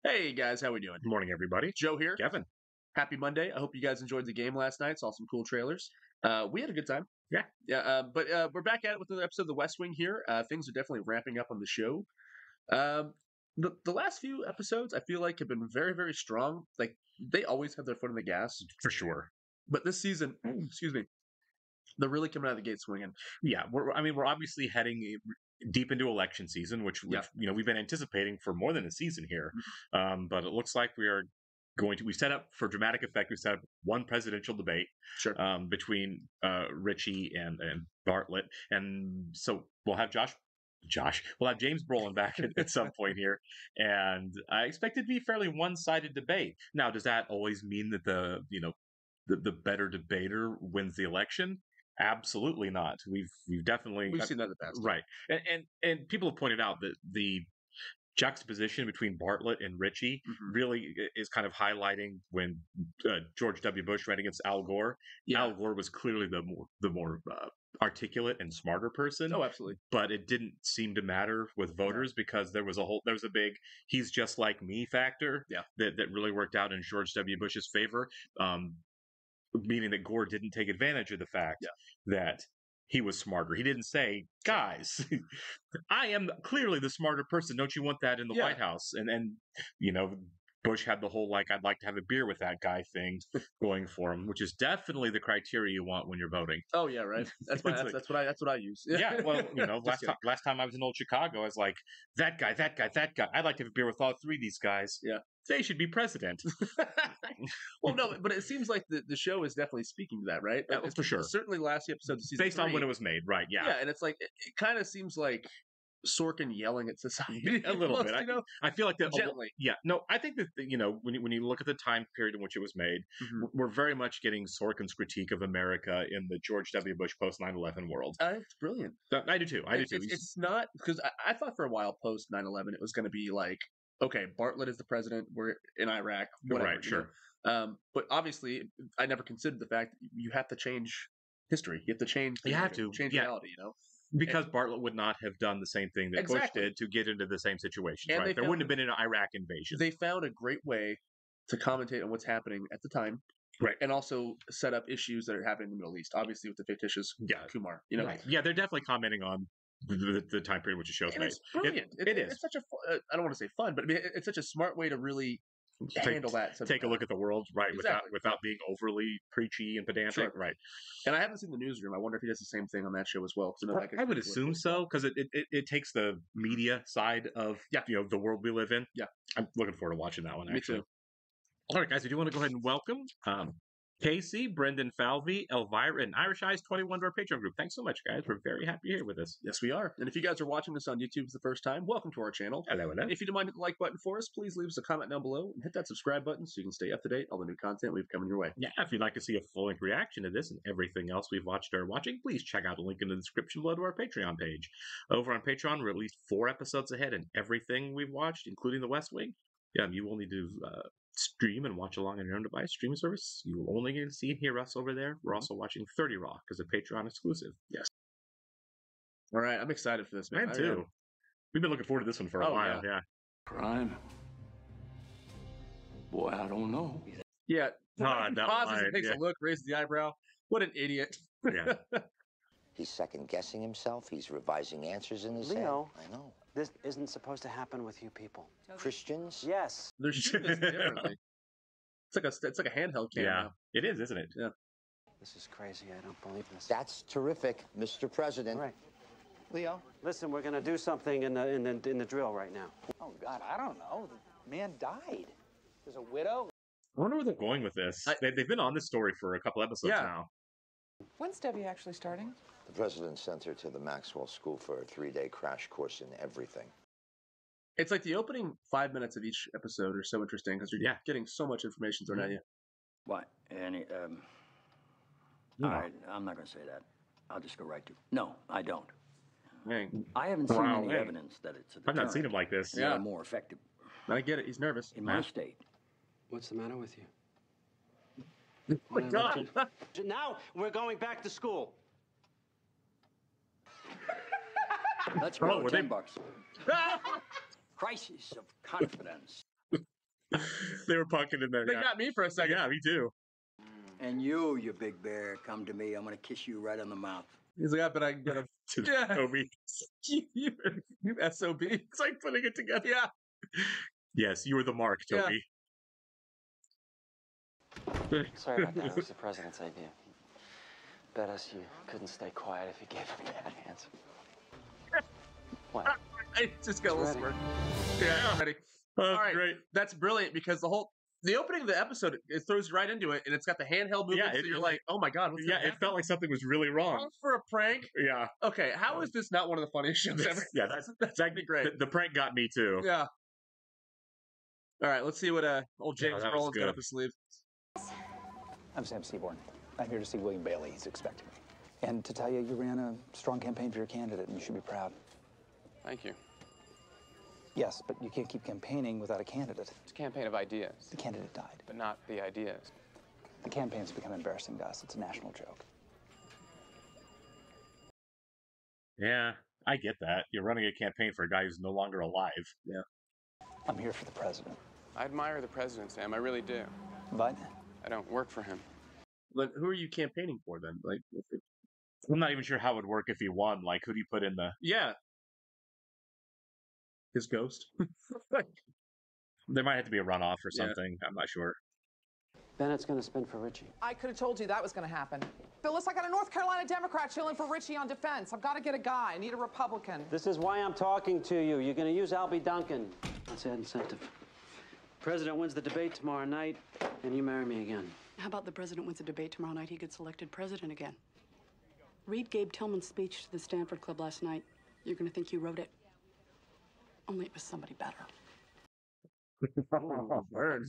Hey guys, how we doing? Good morning, everybody. Joe here. Kevin. Happy Monday. I hope you guys enjoyed the game last night. Saw some cool trailers. We had a good time. Yeah. But we're back at it with another episode of The West Wing here. Things are definitely ramping up on the show. The last few episodes I feel like have been very, very strong. Like they always have their foot on the gas. For sure. But this season, excuse me, they're really coming out of the gate swinging. Yeah, we're obviously heading deep into election season, which we've been anticipating for more than a season here. But it looks like we set up for dramatic effect. We set up one presidential debate Sure. Between Richie and Bartlett, and so we'll have we'll have James Brolin back at some point here, and I expect it to be a fairly one-sided debate. Now, does that always mean that the better debater wins the election? Absolutely not. We've seen that in the past, right? And people have pointed out that the juxtaposition between Bartlett and Richie really is kind of highlighting when George W. Bush ran against Al Gore. Yeah. Al Gore was clearly the more articulate and smarter person. Oh, absolutely. But it didn't seem to matter with voters because there was a big "he's just like me" factor. Yeah. That really worked out in George W. Bush's favor. Meaning that Gore didn't take advantage of the fact that he was smarter. He didn't say, "Guys, I am clearly the smarter person. Don't you want that in the White House?" And Bush had the whole "I'd like to have a beer with that guy" thing going for him, which is definitely the criteria you want when you're voting. Oh yeah, right. That's what I use. Yeah, well, last time I was in old Chicago, I was like, that guy. I'd like to have a beer with all three of these guys. Yeah. They should be president. Well, no, but it seems like the show is definitely speaking to that, right? For sure. Certainly last episode of season based 3, on when it was made, right? Yeah. Yeah, and it's like it kind of seems like Sorkin yelling at society a little bit. I feel like that gently. Yeah, no, I think that when you look at the time period in which it was made, we're very much getting Sorkin's critique of America in the George W. Bush post 9/11 world. It's brilliant. I do too. It's not because I thought for a while post 9/11 it was going to be like, okay, Bartlett is the president. We're in Iraq. Whatever, right. Sure. But obviously, I never considered the fact that you have to change history. You have to change. Change reality. Because Bartlett would not have done the same thing that Bush did to get into the same situation. Right? There wouldn't have been an Iraq invasion. They found a great way to commentate on what's happening at the time. Right. And also set up issues that are happening in the Middle East, obviously with the fictitious Kumar. Right. Yeah, they're definitely commenting on the time period which the show's made. It's brilliant. It's such a, I don't want to say fun, but I mean, it's such a smart way to really handle that. Take a look at the world, right? Without being overly preachy and pedantic, sure. Right? And I haven't seen the Newsroom. I wonder if he does the same thing on that show as well. I would assume so because it takes the media side of the world we live in. Yeah, I'm looking forward to watching that one. Actually. Me too. All right, guys, we do want to go ahead and welcome Casey, Brendan Falvey, Elvira, and Irish Eyes 21 to our Patreon group. Thanks so much, guys. We're very happy you're here with us. Yes, we are. And if you guys are watching this on YouTube for the first time, welcome to our channel. Hello. If you don't mind hitting the like button for us, please leave us a comment down below and hit that subscribe button so you can stay up to date on all the new content we've coming your way. Yeah, if you'd like to see a full-length reaction to this and everything else we've watched or are watching, please check out the link in the description below to our Patreon page. Over on Patreon, we're at least 4 episodes ahead in everything we've watched, including The West Wing. You will need to stream and watch along on your own device streaming service. You will only get to see and hear us over there. We're also watching 30 Rock as a Patreon exclusive. Yes. All right, I'm excited for this, man. Man, too. We've been looking forward to this one for a while. Yeah. Crime? Boy, I don't know. Yeah. Pauses and takes a look, raises the eyebrow. What an idiot. Yeah. He's second-guessing himself. He's revising answers in his head. Leo, I know. This isn't supposed to happen with you people. Christians? Yes. They're shooting this differently. It's like a handheld camera. Yeah, it is, isn't it? Yeah. This is crazy. I don't believe this. That's terrific, Mr. President. Right. Leo? Listen, we're going to do something in the drill right now. Oh, God, I don't know. The man died. There's a widow. I wonder where they're going with this. They've been on this story for a couple episodes now. When's Debbie actually starting? The president sent her to the Maxwell School for a 3-day crash course in everything. It's like the opening 5 minutes of each episode are so interesting because you're getting so much information thrown at you. What? Any, No. All right, I'm not going to say that. I'll just go right to no, I don't. Dang. I haven't seen any evidence that it's a deterrent. I've not seen him like this. Yeah. More effective. I get it. He's nervous. In my state. What's the matter with you? Oh my God. Now we're going back to school. Let's go. $10. Crisis of confidence. They were punking in there. They Yeah. got me for a second. Yeah, me too. And you big bear, come to me. I'm gonna kiss you right on the mouth. He's like, I bet I can get him. To Yeah. Toby. you SOB. It's like putting it together. Yeah. Yes, you were the mark, Yeah. Toby. Sorry about that. It was the president's idea. Bet us you couldn't stay quiet if you gave him that answer. What? I just got a little Ready. smirk. Yeah, I'm ready. Oh, All right. great. That's brilliant because the opening of the episode, it throws you right into it, and it's got the handheld movement, Yeah, so you're like, oh my god, what's Yeah, gonna it felt like something was really happen? wrong. For a prank? Yeah. Okay, how is this not one of the funniest shows ever? Yeah, that's That'd be great. The prank got me too. Yeah. All right, let's see what old Yeah, James that was Brolin got good. up his sleeve. I'm Sam Seaborn. I'm here to see William Bailey. He's expecting me. And to tell you, you ran a strong campaign for your candidate, and you should be proud. Thank you. Yes, but you can't keep campaigning without a candidate. It's a campaign of ideas, The candidate died. but not the ideas. The campaign's become embarrassing to us. It's a national joke. Yeah, I get that. You're running a campaign for a guy who's no longer alive. Yeah. I'm here for the president. I admire the president, Sam. I really do. But I don't work for him. But who are you campaigning for then? Like, I'm not even sure how it would work if he won. Like, who do you put in the... yeah. His ghost? There might have to be a runoff or Yeah. something. I'm not sure. Bennett's going to spin for Richie. I could have told you that was going to happen. Phyllis, I got a North Carolina Democrat chilling for Richie on defense. I've got to get a guy. I need a Republican. This is why I'm talking to you. You're going to use Albie Duncan. That's that incentive. President wins the debate tomorrow night, and you marry me again. How about the president wins a debate tomorrow night, he gets elected president again? Read Gabe Tillman's speech to the Stanford Club last night. You're going to think you wrote it. Only it was somebody better. Burn.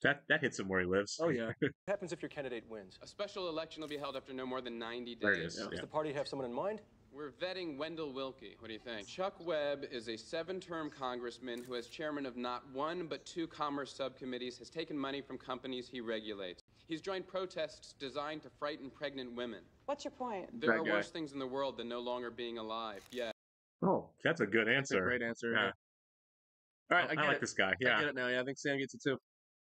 That hits him where he lives. Oh, yeah. What happens if your candidate wins? A special election will be held after no more than 90 days. There it is. Does Yeah. the party have someone in mind? We're vetting Wendell Willkie. What do you think? Chuck Webb is a 7-term congressman who, as chairman of not one but 2 commerce subcommittees, has taken money from companies he regulates. He's joined protests designed to frighten pregnant women. What's your point? There That are guy. worse things in the world than no longer being alive. Yeah. Oh, that's a good That's a answer. great answer. Yeah. Yeah. All right, I I get like it. this guy. I Yeah. get it now. Yeah, I think Sam gets it too.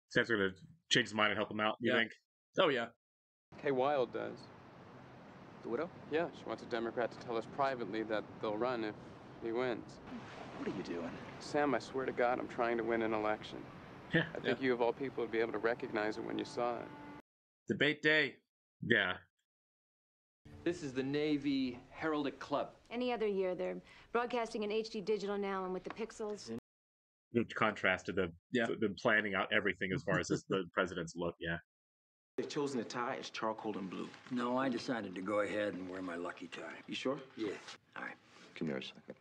Sam's going to change his mind and help him out, you Yeah. think? Oh, yeah. Kay Wild does. the widow? Yeah, she wants a Democrat to tell us privately that they'll run if he wins. What are you doing? Sam, I swear to God, I'm trying to win an election. Yeah. I think you, of all people, would be able to recognize it when you saw it. Debate day. Yeah. This is the Navy Heraldic Club. Any other year, they're broadcasting in HD digital now, and with the pixels. Good contrast to them planning out everything as far as the president's look. Yeah. They've chosen the tie as charcoal and blue. No, I decided to go ahead and wear my lucky tie. You sure? Yeah. All right. Come here a second.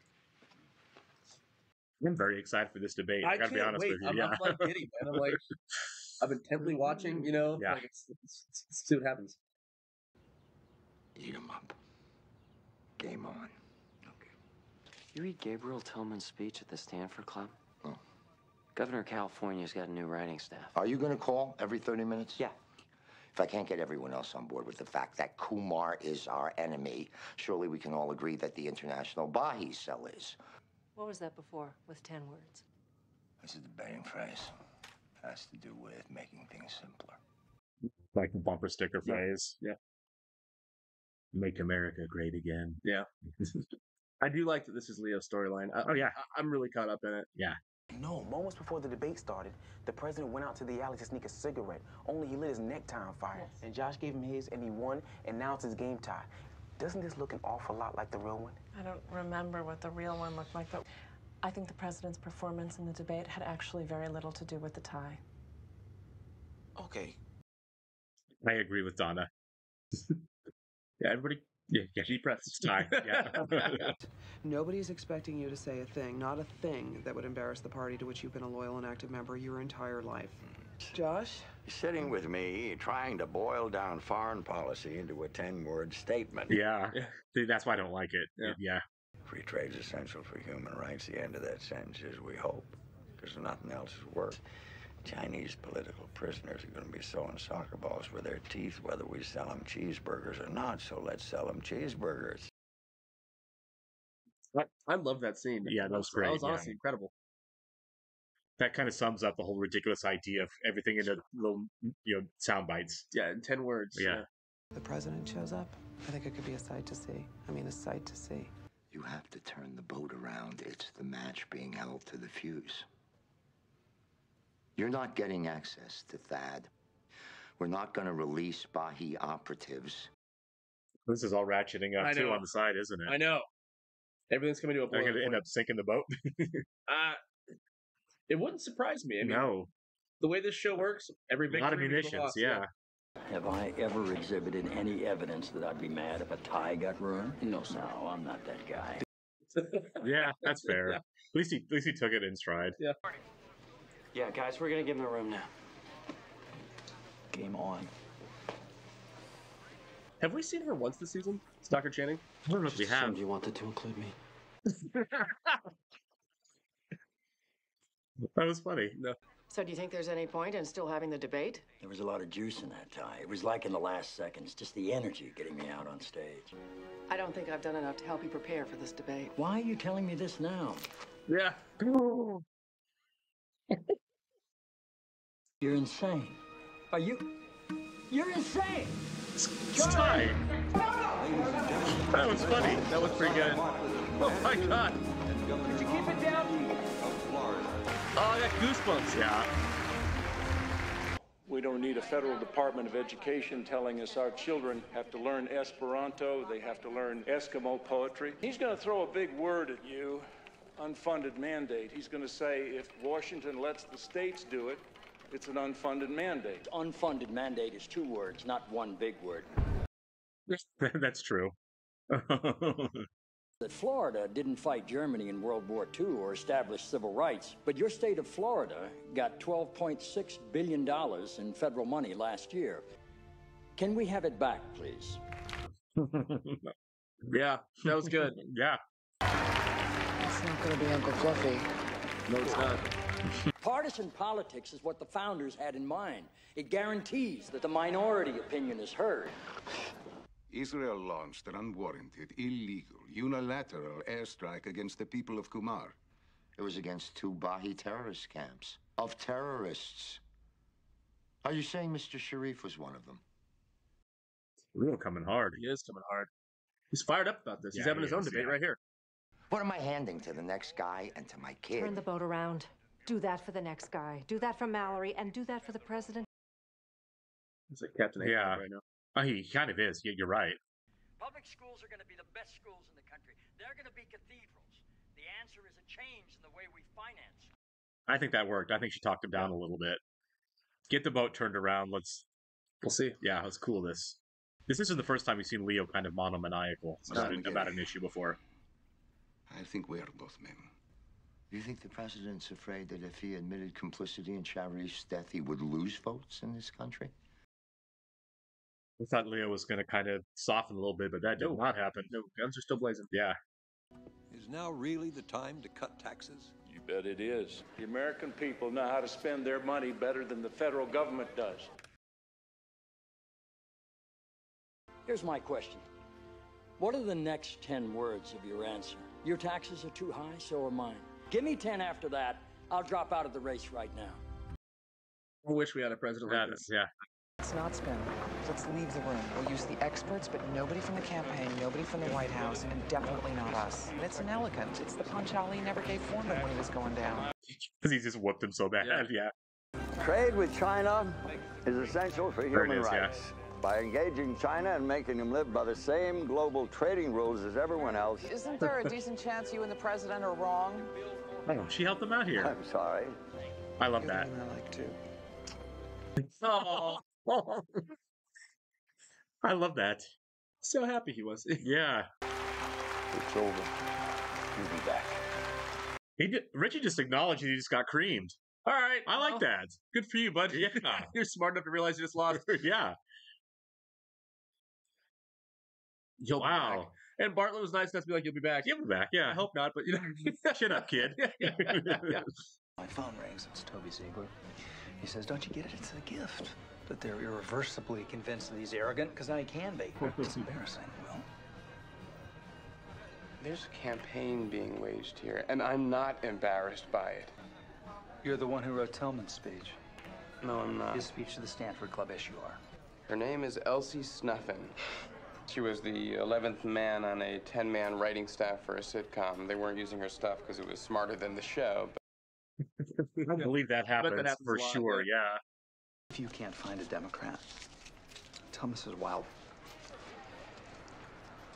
I'm very excited for this debate. I gotta be honest with you. I'm, yeah. I'm like giddy, man. I'm like, I'm intently watching, you know? Yeah. Like, let's see what happens. Eat 'em up. Game on. You read Gabriel Tillman's speech at the Stanford Club? Oh. Governor of California's got a new writing staff. Are you going to call every 30 minutes? Yeah. If I can't get everyone else on board with the fact that Kumar is our enemy, surely we can all agree that the international Bahi cell is. What was that before with 10 words? It's a debating phrase. It has to do with making things simpler. Like the bumper sticker Yeah. phrase. Yeah. Make America great again. Yeah. I do like that this is Leo's storyline. Oh, yeah. I'm really caught up in it. Yeah. No, moments before the debate started, the president went out to the alley to sneak a cigarette. Only he lit his necktie on fire. And Josh gave him his, and he won, and now it's his game tie. Doesn't this look an awful lot like the real one? I don't remember what the real one looked like, but I think the president's performance in the debate had actually very little to do with the tie. Okay. I agree with Donna. Yeah, everybody. Yeah, deep breaths. It's time. Yeah. Nobody's expecting you to say a thing, not a thing, that would embarrass the party to which you've been a loyal and active member your entire life. Josh? You're sitting with me, trying to boil down foreign policy into a 10-word statement. Yeah. See, that's why I don't like it. Yeah. Free trade's essential for human rights. The end of that sentence is we hope, because nothing else has worked. Chinese political prisoners are going to be sewing soccer balls with their teeth whether we sell them cheeseburgers or not, so let's sell them cheeseburgers. I love that scene. Yeah, that was great. That was yeah. honestly incredible. That kind of sums up the whole ridiculous idea of everything in a little, sound bites. Yeah, in 10 words. Yeah. The president shows up, I think it could be a sight to see. I mean, a sight to see. You have to turn the boat around. It's the match being held to the fuse. You're not getting access to THAAD. We're not going to release Bahi operatives. This is all ratcheting up, too, on the side, isn't it? I know. Everything's coming to a They're boiling going to end point. up sinking the boat? It wouldn't surprise me. I mean, No. the way this show works, every A victory lot of means a munitions, loss, yeah. Have I ever exhibited any evidence that I'd be mad if a tie got ruined? No, sir. No, I'm not that guy. Yeah, that's fair. At least he took it in stride. Yeah. Yeah, guys, we're gonna give him a room now. Game on. Have we seen her once this season? Dr. Channing? I don't know if we have. You wanted to include me. That was funny. No. So do you think there's any point in still having the debate? There was a lot of juice in that tie. It was like in the last seconds, just the energy getting me out on stage. I don't think I've done enough to help you prepare for this debate. Why are you telling me this now? Yeah. You're insane. Are you? You're insane! Tie. That was funny. That was pretty good. Oh my god. Could you keep it down? Oh, I got goosebumps. Yeah. We don't need a federal Department of Education telling us our children have to learn Esperanto, they have to learn Eskimo poetry. He's going to throw a big word at you, unfunded mandate. He's going to say if Washington lets the states do it, it's an unfunded mandate. Unfunded mandate is 2 words, not one big word. That's true. That Florida didn't fight Germany in World War II or establish civil rights, but your state of Florida got $12.6 billion in federal money last year. Can we have it back, please? Yeah, that was good. Yeah. It's not going to be Uncle Fluffy. No, it's not. Partisan politics is what the founders had in mind. It guarantees that the minority opinion is heard. Israel launched an unwarranted, illegal, unilateral airstrike against the people of Kumar. It was against 2 Bahi terrorist camps of terrorists. Are you saying Mr. Sharif was one of them? Real coming hard. He is coming hard. He's fired up about this. He's Yeah, having he his own is, debate yeah. right here. What am I handing to the next guy and to my kid? Turn the boat around. Do that for the next guy. Do that for Mallory, and do that for the president. He's like Captain Ahab Yeah. right now. Oh, he kind of is. You're right. Public schools are going to be the best schools in the country. They're going to be cathedrals. The answer is a change in the way we finance. I think that worked. I think she talked him down a little bit. Get the boat turned around. We'll see. Yeah, let's cool this. This isn't the first time we've seen Leo kind of monomaniacal about an issue before. I think we are both men. You think the president's afraid that if he admitted complicity in Sharif's death, he would lose votes in this country? I thought Leo was going to kind of soften a little bit, but that did not happen. No, guns are still blazing. Yeah. Is now really the time to cut taxes? You bet it is. The American people know how to spend their money better than the federal government does. Here's my question. What are the next 10 words of your answer? Your taxes are too high, so are mine. Give me 10 after that. I'll drop out of the race right now. I wish we had a president like this. Yeah. Let's not spin. Let's leave the room. We'll use the experts, but nobody from the campaign, nobody from the White House, and definitely not us. And it's inelegant. It's the punch Ali never gave Foreman when he was going down. Because he just whooped him so bad. Yeah. Trade with China is essential for There it human is, yeah. rights. By engaging China and making them live by the same global trading rules as everyone else. Isn't there a decent chance you and the president are wrong? Oh, she helped him out here. I'm sorry. I love that. I like too. Oh. I love that. So happy he was. Yeah. It's over. You'll be back. Richie just acknowledged he just got creamed. All right. I like that. Good for you, bud. Yeah. You're smart enough to realize you just lost. Yeah. You'll Wow. be back. And Bartlett was nice enough to be like, you'll be back. You'll be back, yeah. I hope not, but you know. Shut up, kid. Yeah. My phone rings. It's Toby Ziegler. He says, don't you get it? It's a gift. That they're irreversibly convinced that he's arrogant, because now he can be. It's embarrassing, Will. There's a campaign being waged here, and I'm not embarrassed by it. You're the one who wrote Tillman's speech. No, I'm not. His speech to the Stanford Club, yes, you are. Her name is Elsie Snuffin. She was the 11th man on a 10-man writing staff for a sitcom. They weren't using her stuff because it was smarter than the show. I believe that happens, happens for a lot, sure. Yeah. If you can't find a Democrat, tell Mrs. Wilde.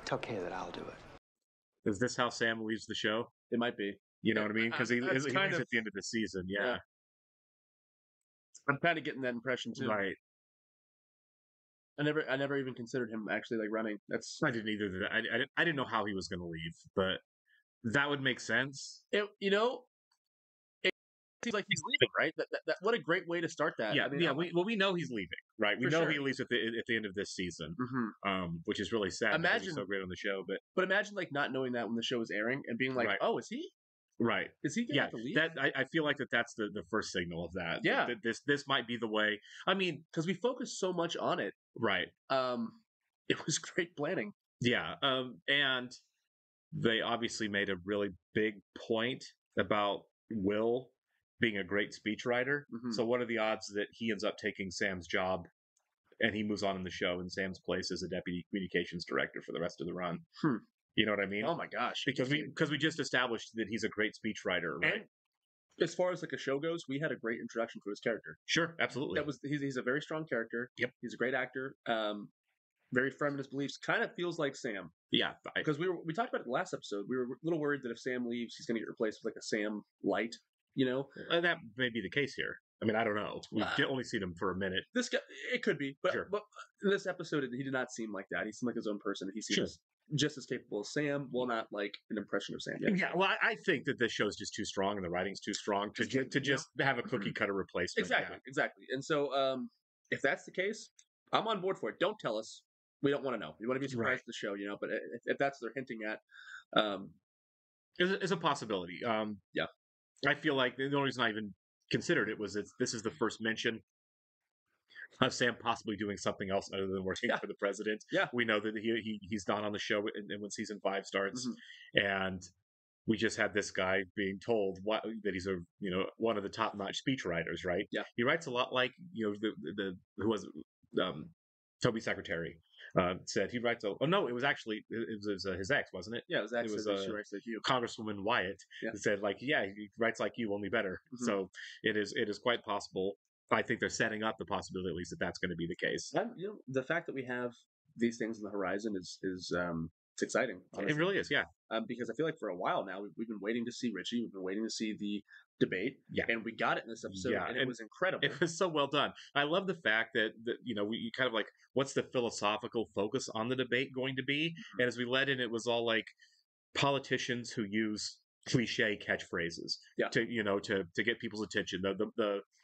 Tell Kay that I'll do it. Is this how Sam leaves the show? It might be. You know what I mean? Because he That's leaves kind of- at the end of the season. Yeah. Yeah. I'm kind of getting that impression too. Right. I never even considered him actually like running. That's I didn't either. I didn't know how he was going to leave, but that would make sense. it. You know, it seems like he's leaving, right? That what a great way to start that. Yeah, I mean, yeah. We know he's leaving, right? We For know sure. he leaves at the end of this season, Mhm. which is really sad. because he's Imagine- so great on the show, But imagine like not knowing that when the show was airing and being like, Right. "Oh, is he? right. Is he going to Yeah, have to leave?" that I feel like that's the first signal of that. Yeah. that this might be the way. I mean, Because we focused so much on it. right. It was great planning. Yeah, and they obviously made a really big point about Will being a great speechwriter. Mhm. So what are the odds that he ends up taking Sam's job and he moves on in the show in Sam's place as a deputy communications director for the rest of the run? Hmm. You know what I mean? Oh my gosh! Because we just established that he's a great speechwriter, right? And as far as like a show goes, we had a great introduction to his character. Sure, absolutely. That was he's a very strong character. Yep. He's a great actor. Very firm in his beliefs. Kind of feels like Sam. Yeah, Because we talked about it in the last episode. We were a little worried that if Sam leaves, he's going to get replaced with like a Sam light. You know, and that may be the case here. I mean, I don't know. We've only seen him for a minute. this guy it could be, but Sure. but in this episode, he did not seem like that. He seemed like his own person. He seems just as capable as Sam. Well, not like an impression of Sam. Yeah, well, I think that this show's just too strong and the writing's too strong to just have a cookie cutter replacement. Exactly. And so, if that's the case, I'm on board for it. Don't tell us. We don't want to know. We want to be surprised Right. at the show, you know. But if that's what they're hinting at, It's a possibility. Yeah. I feel like the only reason I even considered it was this is the first mention of Sam possibly doing something else other than working for the president. Yeah. We know that he's not on the show when season 5 starts, Mm-hmm. and we just had this guy being told that he's one of the top notch speech writers, right? Yeah. He writes a lot like the who was Toby Secretary. Said he writes it was actually his ex, wasn't it? yeah, it was actually she writes like you. Congresswoman Wyatt Yeah. said he writes like you, only better. Mhm. So it is quite possible. I think they're setting up the possibility at least that's going to be the case. The fact that we have these things on the horizon is it's exciting. Honestly. It really is, yeah. Because I feel like for a while now we've been waiting to see Richie. We've been waiting to see the debate. Yeah. And we got it in this episode, Yeah, and it and was incredible. It was so well done. I love the fact that we kind of like, what's the philosophical focus on the debate going to be? Mm-hmm. And as we led in, it was all like politicians who use cliche catchphrases to get people's attention.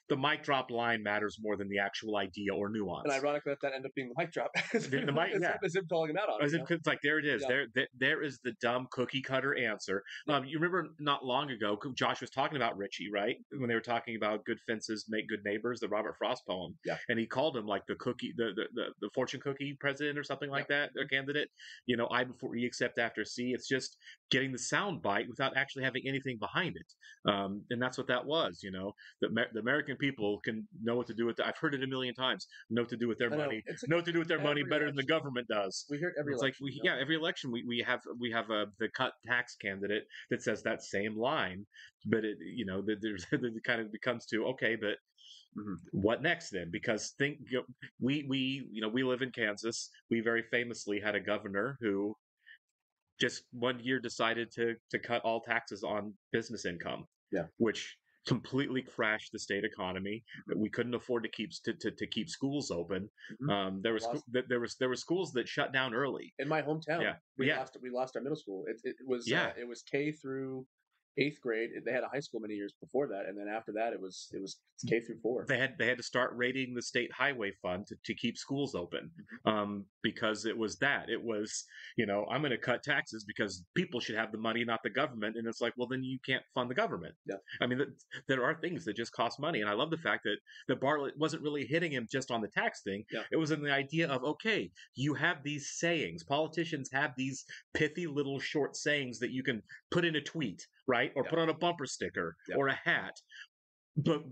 The mic drop line matters more than the actual idea or nuance. And ironically, that ended up being the mic drop. The mic, yeah. It's him calling him out on it. It's like, there it is. Yeah. There is the dumb cookie cutter answer. You remember not long ago, Josh was talking about Richie, right? When they were talking about good fences make good neighbors, the Robert Frost poem. Yeah. And he called him like the cookie, the fortune cookie president or something like that, or candidate. I before E except after C. It's just getting the sound bite without actually having anything behind it. And that's what that was. The American people can know what to do with it. I've heard it a million times. Know what to do with their money. Know what to do with their money better than the government does. We hear it every It's election. like every election we have the cut tax candidate that says that same line, but it it kind of becomes to okay, but what next then? Because we live in Kansas. We very famously had a governor who just one year decided to cut all taxes on business income. Yeah, which completely crashed the state economy. We couldn't afford to keep schools open. There were schools that shut down early in my hometown. Yeah, we lost our middle school. It was K through 8th grade. They had a high school many years before that, and then after that it was K through 4. They had to start raiding the state highway fund to keep schools open, because it was I'm going to cut taxes because people should have the money, not the government. And it's like, well, then you can't fund the government. Yeah, I mean, there are things that just cost money, and I love the fact that Bartlett wasn't really hitting him just on the tax thing. Yeah. It was in the idea of okay, you have these sayings. Politicians have these pithy little short sayings that you can put in a tweet, right, or put on a bumper sticker or a hat. But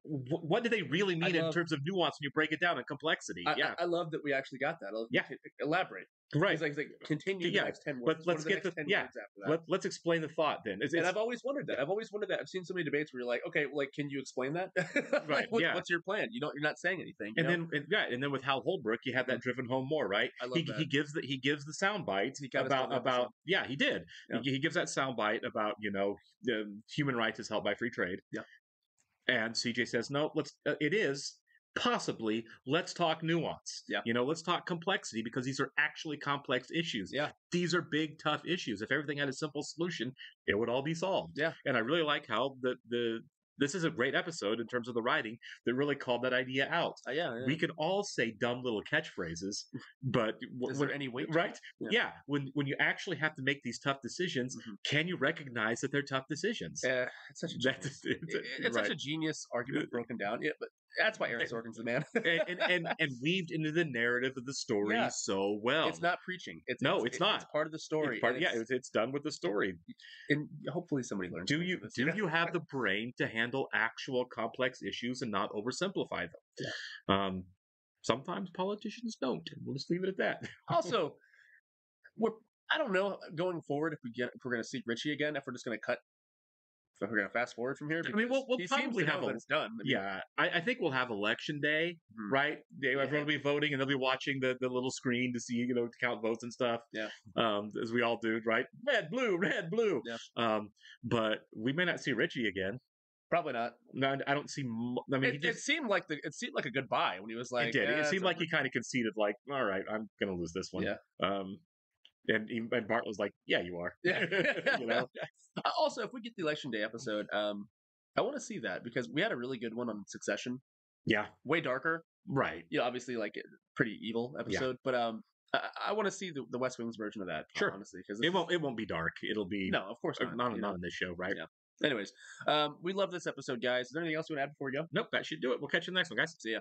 what do they really mean in terms of nuance when you break it down and complexity? I love that we actually got that. Yeah. Elaborate. Right. It's like continue the next 10 words. Let's get the 10 words after that? Let's explain the thought then. And I've always wondered that. I've seen so many debates where you're like, okay, like, can you explain that? Right. What's your plan? You're not saying anything. And then with Hal Holbrook, you have that driven home more, right? I love that. He gives the sound bite about he did. Yeah. He gives that sound bite about human rights is held by free trade. Yeah. And CJ says, no, it is possibly, let's talk nuance. Yeah. Let's talk complexity because these are actually complex issues. Yeah. These are big, tough issues. If everything had a simple solution, it would all be solved. Yeah. And I really like how this is a great episode in terms of the writing that really called that idea out. Yeah. We can all say dumb little catchphrases, but is there any weight? Right? Yeah. When you actually have to make these tough decisions, can you recognize that they're tough decisions? It's such a genius. It's such a genius argument broken down. Yeah, but that's why Aaron Sorkin's the man. and weaved into the narrative of the story so well. It's not preaching. It's not. It's part of the story. It's done with the story. And hopefully somebody learns. Do you have the brain to handle actual complex issues and not oversimplify them? Yeah. Sometimes politicians don't. We'll just leave it at that. Also, I don't know going forward if we're going to see Richie again. If we're just going to cut. If we're going to fast forward from here, I mean, we'll probably have it's done. I think we'll have election day, right? Everyone will be voting, and they'll be watching the little screen to see, to count votes and stuff. Yeah. As we all do, right? Red, blue. Yeah. But we may not see Richie again. Probably not. No, I don't see. I mean, it seemed like a goodbye when he was like. It did. It seemed like he kind of conceded, like, all right, I'm going to lose this one. Yeah. And Bart was like, "Yeah, you are." Yeah. Also, if we get the election day episode, I want to see that because we had a really good one on Succession. Yeah, way darker. Right. Obviously, like pretty evil episode, but I want to see the West Wing's version of that. Sure, honestly, because it won't be dark. It'll be no, of course not. Not on this show, right? Yeah. Anyways, we love this episode, guys. Is there anything else you want to add before we go? Nope, that should do it. We'll catch you in the next one, guys. See ya.